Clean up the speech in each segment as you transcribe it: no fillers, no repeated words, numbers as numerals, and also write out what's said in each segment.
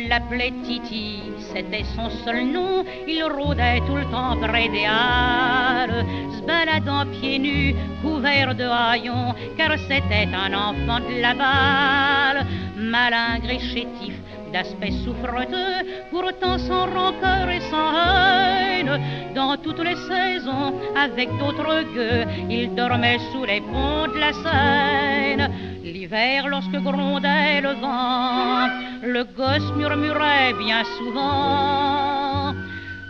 l'appelait Titi, c'était son seul nom. Il rôdait tout le temps près des halles, se baladant pieds nus, couvert de haillons, car c'était un enfant de la balle. Malingre et chétif, d'aspect souffreteux, pourtant sans rancœur et sans haine. Dans toutes les saisons, avec d'autres gueux, il dormait sous les ponts de la Seine. L'hiver, lorsque grondait le vent, le gosse murmurait bien souvent: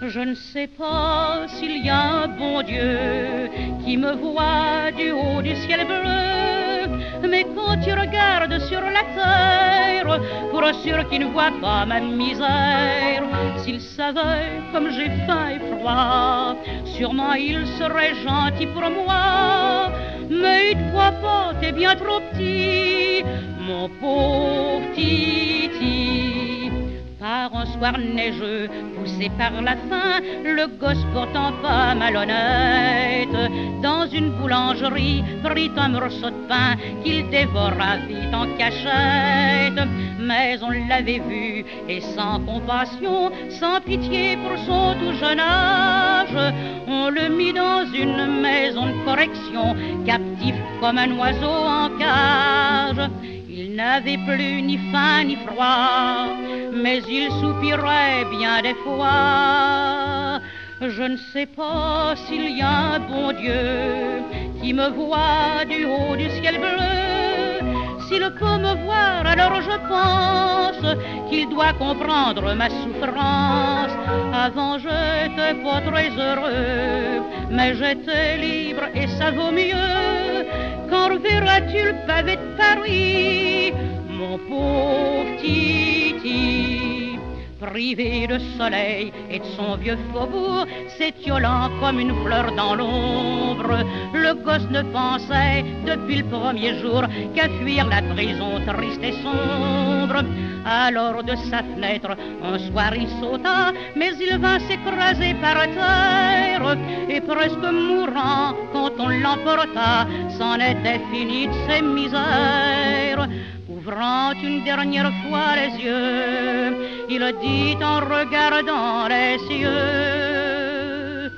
je ne sais pas s'il y a un bon Dieu qui me voit du haut du ciel bleu, mais quand tu regardes sur la terre, pour sûr qu'il ne voit pas ma misère. S'il savait comme j'ai faim et froid, sûrement il serait gentil pour moi. Mais il ne voit pas, t'es bien trop petit, mon pauvre Titi. Par un soir neigeux, poussé par la faim, le gosse pourtant pas malhonnête, dans une boulangerie, prit un morceau de pain qu'il dévora vite en cachette. Mais on l'avait vu, et sans compassion, sans pitié pour son tout jeune âge, on le mit dans une maison de correction, captif comme un oiseau en cage. Il n'avait plus ni faim ni froid, mais il soupirait bien des fois: je ne sais pas s'il y a un bon Dieu qui me voit du haut du ciel bleu. S'il peut me voir, alors je pense qu'il doit comprendre ma souffrance. Avant j'étais pas très heureux, mais j'étais libre et ça vaut mieux. Quand reverras-tu le pavé de Paris, mon pauvre Titi? Privé de soleil et de son vieux faubourg, s'étiolant comme une fleur dans l'ombre, le gosse ne pensait depuis le premier jour qu'à fuir la prison triste et sombre. Alors de sa fenêtre un soir il sauta, mais il vint s'écraser par terre, et presque mourant quand on l'emporta, c'en était fini de ses misères. Ouvrant une dernière fois les yeux, il dit en regardant les cieux: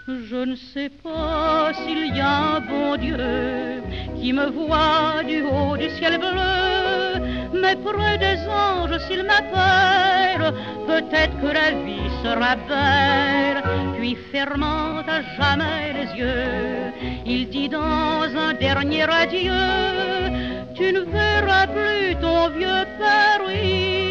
je ne sais pas s'il y a un bon Dieu qui me voit du haut du ciel bleu, mais près des anges s'il m'appelle, peut-être que la vie sera belle. Puis fermant à jamais les yeux, il dit dans un dernier adieu: tu ne verras plus ton vieux Paris.